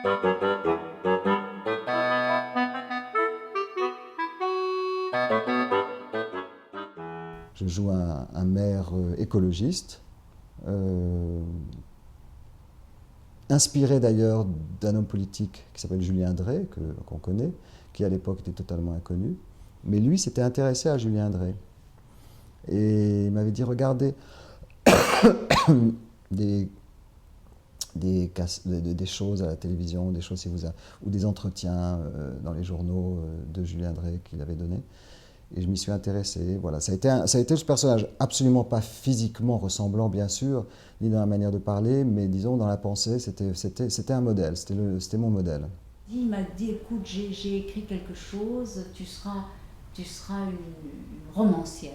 Je joue un maire écologiste, inspiré d'ailleurs d'un homme politique qui s'appelle Julien Drey, qu'on connaît, qui à l'époque était totalement inconnu. Mais lui s'était intéressé à Julien Drey. Et il m'avait dit, regardez, des, des choses à la télévision, des choses ou des entretiens dans les journaux de Julien Drey qu'il avait donné. Et je m'y suis intéressé. Voilà. Ça a été ce personnage, absolument pas physiquement ressemblant, bien sûr, ni dans la manière de parler, mais disons dans la pensée, c'était un modèle, c'était mon modèle. Il m'a dit, écoute, j'ai écrit quelque chose, tu seras une romancière.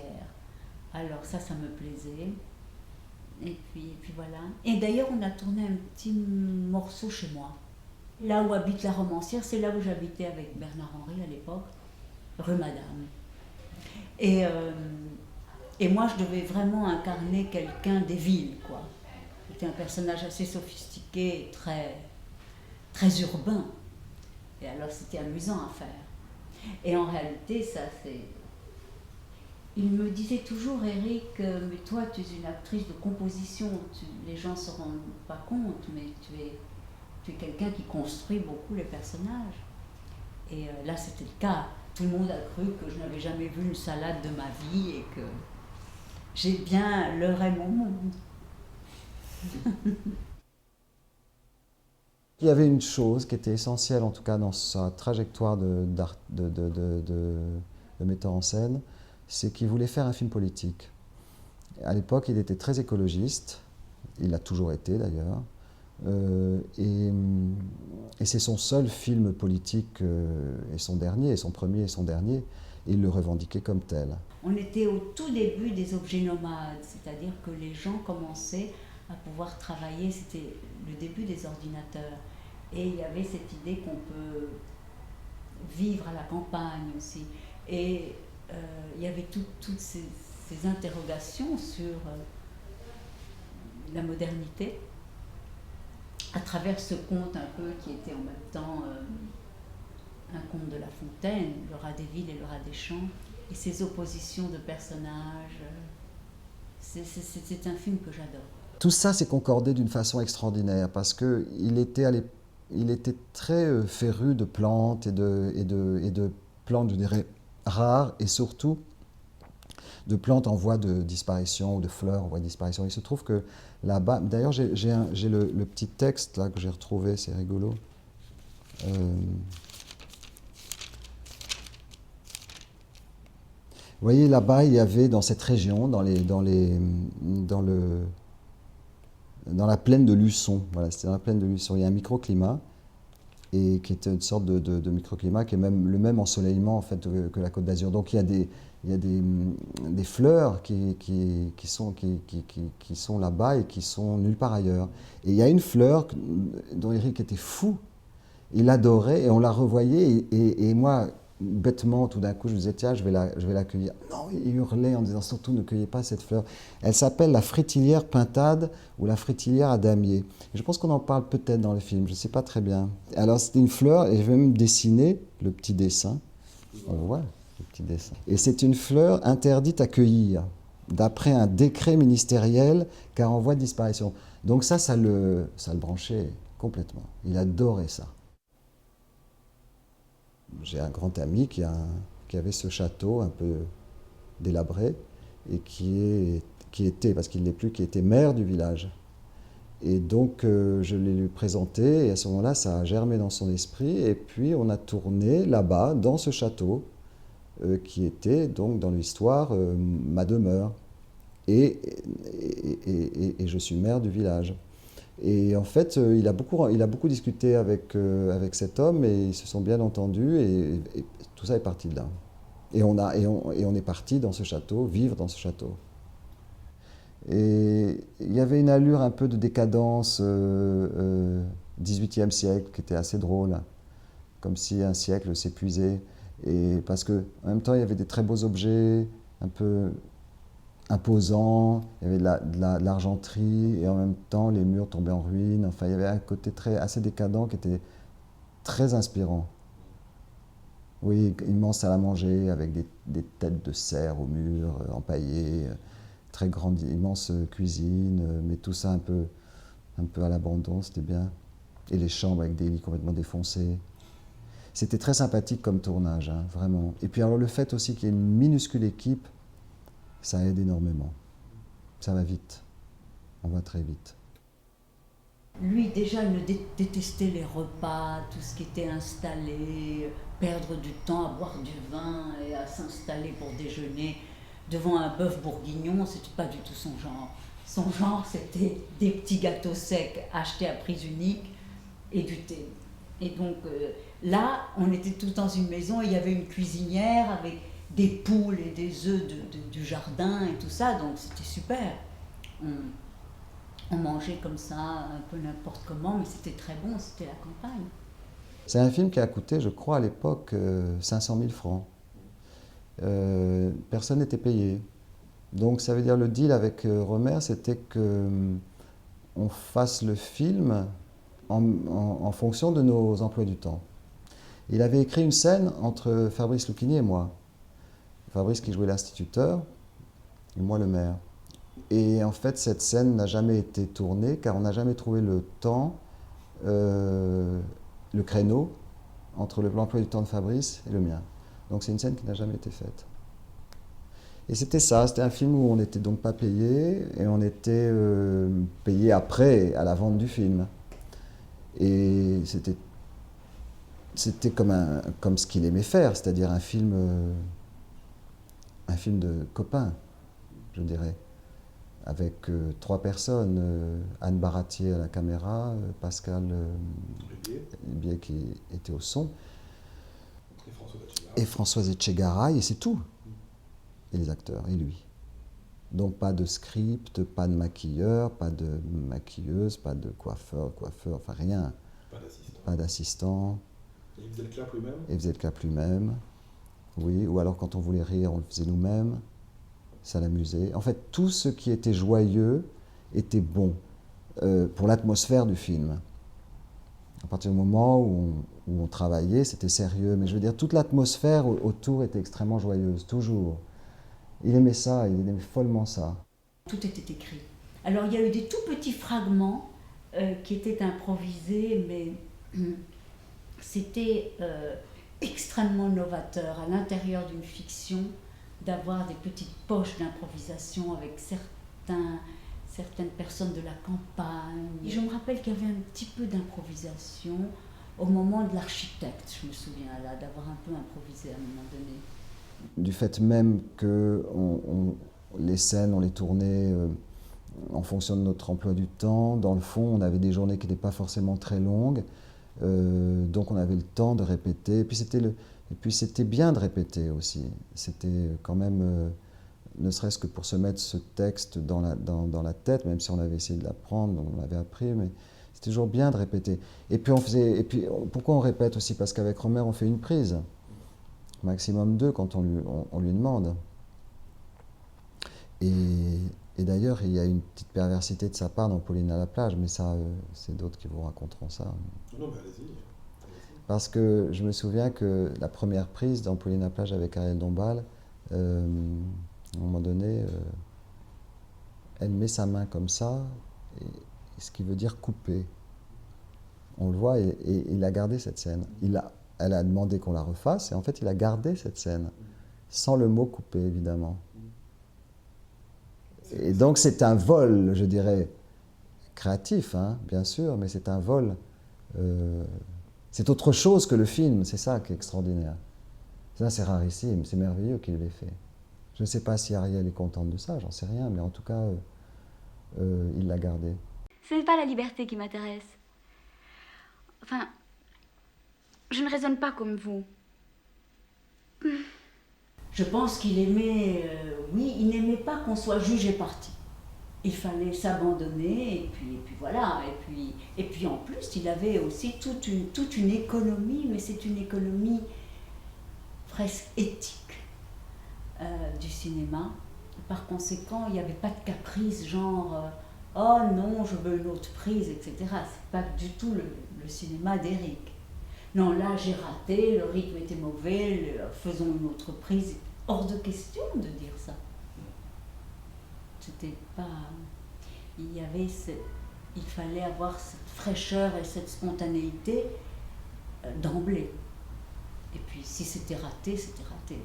Alors ça me plaisait. Et puis voilà. Et d'ailleurs, on a tourné un petit morceau chez moi. Là où habite la romancière, c'est là où j'habitais avec Bernard Henry à l'époque, rue Madame. Et, euh, et moi, je devais vraiment incarner quelqu'un des villes, quoi. C'était un personnage assez sophistiqué, très urbain. Et alors, c'était amusant à faire. Et en réalité, ça, c'est... Il me disait toujours, Eric, mais toi, tu es une actrice de composition. Les gens ne se rendent pas compte, mais tu es quelqu'un qui construit beaucoup les personnages. Et là, c'était le cas. Tout le monde a cru que je n'avais jamais vu une salade de ma vie et que j'ai bien leurré mon monde. Il y avait une chose qui était essentielle, en tout cas dans sa trajectoire de metteur en scène, c'est qu'il voulait faire un film politique. À l'époque, il était très écologiste, il l'a toujours été d'ailleurs, et c'est son seul film politique, et son dernier, et son premier et son dernier, et il le revendiquait comme tel. On était au tout début des objets nomades, c'est-à-dire que les gens commençaient à pouvoir travailler, c'était le début des ordinateurs. Et il y avait cette idée qu'on peut vivre à la campagne aussi. Et il y avait toutes ces interrogations sur la modernité à travers ce conte un peu qui était en même temps un conte de La Fontaine, le rat des villes et le rat des champs, et ces oppositions de personnages. C'est un film que j'adore. Tout ça s'est concordé d'une façon extraordinaire parce qu'il était, il était très féru de plantes et de plantes, je dirais, rares et surtout de plantes en voie de disparition ou de fleurs en voie de disparition. Il se trouve que là-bas, d'ailleurs j'ai le petit texte là que j'ai retrouvé, c'est rigolo. Vous voyez, là-bas, il y avait dans cette région, dans la plaine de Luçon, voilà, c'était dans la plaine de Luçon, il y a un microclimat, et qui était une sorte de microclimat qui est même le même ensoleillement en fait, que la Côte d'Azur. Donc il y a des fleurs qui sont là-bas et qui sont nulle part ailleurs. Et il y a une fleur dont Eric était fou, il adorait et on la revoyait et moi, bêtement, tout d'un coup, je me disais, tiens, je vais l'accueillir. Non, il hurlait en disant, surtout ne cueillez pas cette fleur. Elle s'appelle la frétilière pintade ou la frétilière à damier. Et je pense qu'on en parle peut-être dans le film, je ne sais pas très bien. Alors, c'était une fleur et je vais même dessiner le petit dessin. On voit le petit dessin. Et c'est une fleur interdite à cueillir, d'après un décret ministériel, car en voie de disparition. Donc ça le branchait complètement. Il adorait ça. J'ai un grand ami qui avait ce château un peu délabré et qui était, parce qu'il ne l'est plus, qui était maire du village. Et donc je l'ai lui présenté et à ce moment-là ça a germé dans son esprit et puis on a tourné là-bas dans ce château qui était donc dans l'histoire ma demeure et, et je suis maire du village. Et en fait, il a beaucoup discuté avec cet homme et ils se sont bien entendus et tout ça est parti de là. Et on est parti dans ce château, vivre dans ce château. Et il y avait une allure un peu de décadence 18e siècle qui était assez drôle, comme si un siècle s'épuisait. Et parce que en même temps, il y avait des très beaux objets, un peu imposant, il y avait de l'argenterie, et en même temps les murs tombaient en ruine. Enfin, il y avait un côté assez décadent qui était très inspirant. Oui, immense salle à manger avec des têtes de cerf au mur, empaillées, très grande, immense cuisine, mais tout ça un peu à l'abandon, c'était bien. Et les chambres avec des lits complètement défoncés. C'était très sympathique comme tournage, hein, vraiment. Et puis alors le fait aussi qu'il y ait une minuscule équipe, ça aide énormément. Ça va vite, on va très vite. Lui, déjà, il détestait les repas, tout ce qui était installé, perdre du temps à boire du vin et à s'installer pour déjeuner devant un bœuf bourguignon, c'était pas du tout son genre. Son genre, c'était des petits gâteaux secs achetés à prix unique et du thé. Et donc là, on était tous dans une maison, et il y avait une cuisinière avec des poules et des œufs du jardin et tout ça, donc c'était super. On mangeait comme ça, un peu n'importe comment, mais c'était très bon, c'était la campagne. C'est un film qui a coûté, je crois, à l'époque, 500 000 francs. Personne n'était payé. Donc ça veut dire le deal avec Rohmer, c'était que on fasse le film en fonction de nos emplois du temps. Il avait écrit une scène entre Fabrice Lucchini et moi. Fabrice qui jouait l'instituteur et moi le maire. Et en fait, cette scène n'a jamais été tournée car on n'a jamais trouvé le temps, le créneau entre l'emploi du temps de Fabrice et le mien. Donc c'est une scène qui n'a jamais été faite. Et c'était ça, c'était un film où on n'était donc pas payé, et on était payé après, à la vente du film. Et c'était comme ce qu'il aimait faire, c'est-à-dire un film de copains, je dirais, avec 3 personnes, Anne Baratier à la caméra, Pascal Biet qui était au son, et Françoise Etchegaray, et c'est tout. Et les acteurs, et lui. Donc pas de script, pas de maquilleur, pas de maquilleuse, pas de coiffeur, enfin rien. Pas d'assistant. Et il faisait le clap lui-même? Il faisait le clap lui-même, oui. Ou alors quand on voulait rire, on le faisait nous-mêmes. Ça l'amusait. En fait, tout ce qui était joyeux était bon pour l'atmosphère du film. À partir du moment où on travaillait, c'était sérieux. Mais je veux dire, toute l'atmosphère autour était extrêmement joyeuse, toujours. Il aimait ça, il aimait follement ça. Tout était écrit. Alors il y a eu des tout petits fragments qui étaient improvisés, mais c'était extrêmement novateur à l'intérieur d'une fiction d'avoir des petites poches d'improvisation avec certaines personnes de la campagne. Et je me rappelle qu'il y avait un petit peu d'improvisation au moment de l'architecte, je me souviens là, d'avoir un peu improvisé à un moment donné. Du fait même que les scènes, on les tournait en fonction de notre emploi du temps. Dans le fond, on avait des journées qui n'étaient pas forcément très longues, donc on avait le temps de répéter. Et puis c'était bien de répéter aussi. C'était quand même, ne serait-ce que pour se mettre ce texte dans la tête, même si on avait essayé de l'apprendre, on l'avait appris, mais c'était toujours bien de répéter. Et puis pourquoi on répète aussi? Parce qu'avec Rohmer, on fait une prise. Maximum 2 quand on lui demande. Et d'ailleurs, il y a une petite perversité de sa part dans Pauline à la plage, mais ça, c'est d'autres qui vous raconteront ça. Non, mais allez-y. Parce que je me souviens que la première prise dans Pauline à la plage avec Ariel Dombal, à un moment donné, elle met sa main comme ça, ce qui veut dire couper. On le voit, et il a gardé cette scène. Elle a demandé qu'on la refasse, et en fait, il a gardé cette scène, sans le mot couper, évidemment. Et donc, c'est un vol, je dirais, créatif, hein, bien sûr, mais c'est un vol. C'est autre chose que le film, c'est ça qui est extraordinaire. Ça, c'est rarissime, c'est merveilleux qu'il l'ait fait. Je ne sais pas si Ariel est contente de ça, j'en sais rien, mais en tout cas, il l'a gardé. Ce n'est pas la liberté qui m'intéresse. Enfin, je ne raisonne pas comme vous. Je pense qu'il aimait, oui, il n'aimait pas qu'on soit jugé parti. Il fallait s'abandonner, et puis voilà. Et puis en plus, il avait aussi toute une économie, mais c'est une économie presque éthique du cinéma. Par conséquent, il n'y avait pas de caprice, genre oh non, je veux une autre prise, etc. C'est pas du tout le cinéma d'Éric. Non, là j'ai raté, le rythme était mauvais, faisons une autre prise. Hors de question de dire ça. C'était pas. Il fallait avoir cette fraîcheur et cette spontanéité d'emblée. Et puis si c'était raté, c'était raté.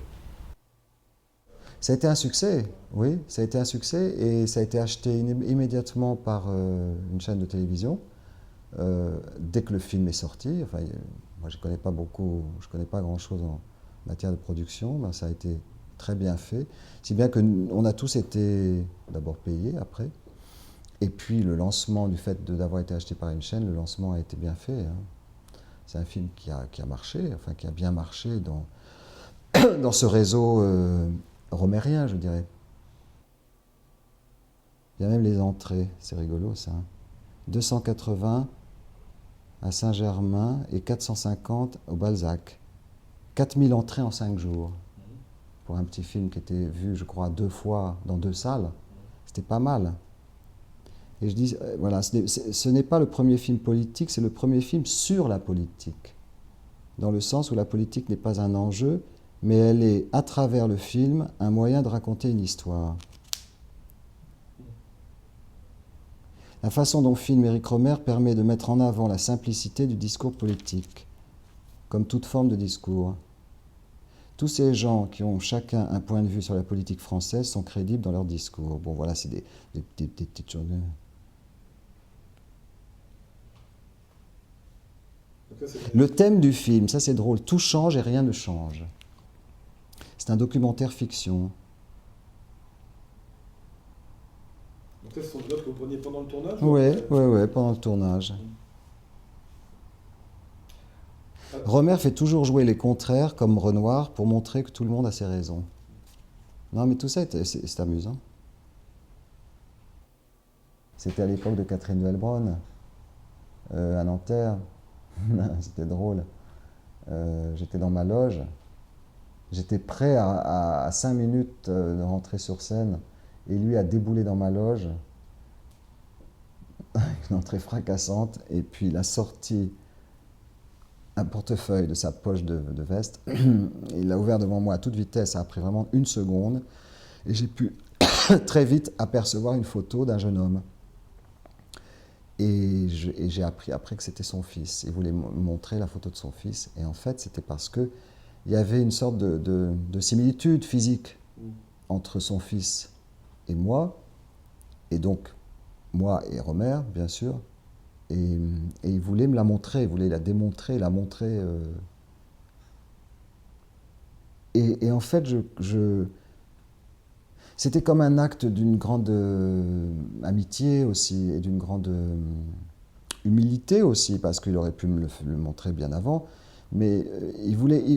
Ça a été un succès, oui, ça a été un succès et ça a été acheté immédiatement par une chaîne de télévision dès que le film est sorti. Enfin, moi, je connais pas grand-chose en matière de production, mais ça a été très bien fait, si bien qu'on a tous été d'abord payés après, et puis le lancement du fait d'avoir été acheté par une chaîne, le lancement a été bien fait. Hein. C'est un film qui a marché, enfin qui a bien marché dans ce réseau romérien, je dirais. Il y a même les entrées, c'est rigolo ça. 280 à Saint-Germain et 450 au Balzac. 4000 entrées en 5 jours. Pour un petit film qui était vu, je crois, 2 fois dans 2 salles, c'était pas mal. Et je dis, voilà, ce n'est pas le premier film politique, c'est le premier film sur la politique. Dans le sens où la politique n'est pas un enjeu, mais elle est, à travers le film, un moyen de raconter une histoire. La façon dont filme Éric Rohmer permet de mettre en avant la simplicité du discours politique, comme toute forme de discours. Tous ces gens qui ont chacun un point de vue sur la politique française sont crédibles dans leur discours. Bon, voilà, c'est des petites choses. Le thème du film, ça c'est drôle, tout change et rien ne change. C'est un documentaire fiction. Donc ça, ce sont des notes que vous preniez pendant le tournage? Oui, pendant le tournage. Rohmer fait toujours jouer les contraires comme Renoir pour montrer que tout le monde a ses raisons. Non, mais tout ça, c'est amusant. C'était à l'époque de Catherine Duel-Braun, à Nanterre. C'était drôle. J'étais dans ma loge. J'étais prêt à 5 minutes de rentrer sur scène. Et lui a déboulé dans ma loge, avec une entrée fracassante. Et puis il a sorti un portefeuille de sa poche de veste. Et il l'a ouvert devant moi à toute vitesse. Ça a pris vraiment 1 seconde. Et j'ai pu très vite apercevoir une photo d'un jeune homme. Et j'ai appris après que c'était son fils. Il voulait me montrer la photo de son fils. Et en fait, c'était parce qu'il y avait une sorte de similitude physique entre son fils et moi. Et donc, moi et Rohmer, bien sûr. Et il voulait me la montrer, il voulait la démontrer, la montrer. Et en fait, c'était comme un acte d'une grande amitié aussi, et d'une grande humilité aussi, parce qu'il aurait pu me le montrer bien avant. Mais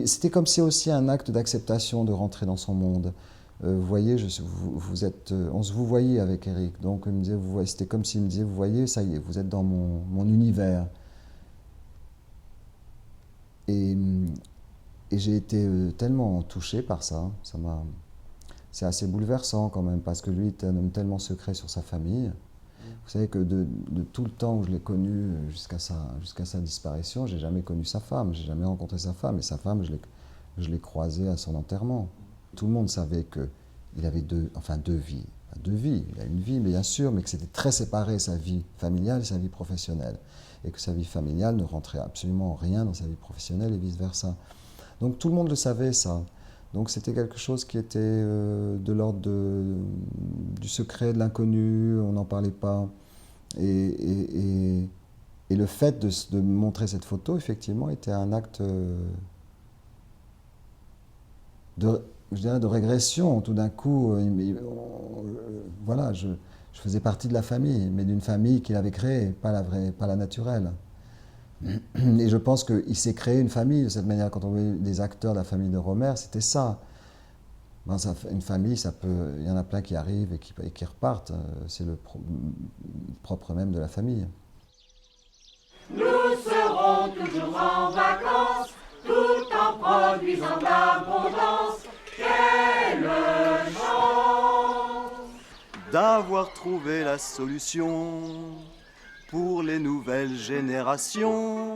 c'était comme si aussi un acte d'acceptation de rentrer dans son monde. Vous voyez, on se vous voyait avec Éric, donc il me disait, c'était comme s'il me disait, vous voyez, ça y est, vous êtes dans mon univers. Et j'ai été tellement touché par ça, c'est assez bouleversant quand même, parce que lui était un homme tellement secret sur sa famille. Vous savez que de tout le temps où je l'ai connu jusqu'à sa disparition, j'ai jamais connu sa femme, j'ai jamais rencontré sa femme, et sa femme, je l'ai croisée à son enterrement. Tout le monde savait qu'il avait deux vies. Deux vies, il a une vie, bien sûr, mais que c'était très séparé, sa vie familiale et sa vie professionnelle. Et que sa vie familiale ne rentrait absolument rien dans sa vie professionnelle et vice-versa. Donc tout le monde le savait, ça. Donc c'était quelque chose qui était de l'ordre du secret, de l'inconnu, on n'en parlait pas. Et le fait de me montrer cette photo, effectivement, était un acte de régression. Tout d'un coup, voilà, je faisais partie de la famille, mais d'une famille qu'il avait créée, pas la naturelle. Et je pense qu'il s'est créé une famille de cette manière. Quand on voit des acteurs de la famille de Rohmer, c'était ça. Ben, une famille, il y en a plein qui arrivent et qui repartent. C'est le propre même de la famille. Nous serons toujours en vacances, tout en produisant l'abondance. Quelle chance! d'avoir trouvé la solution pour les nouvelles générations.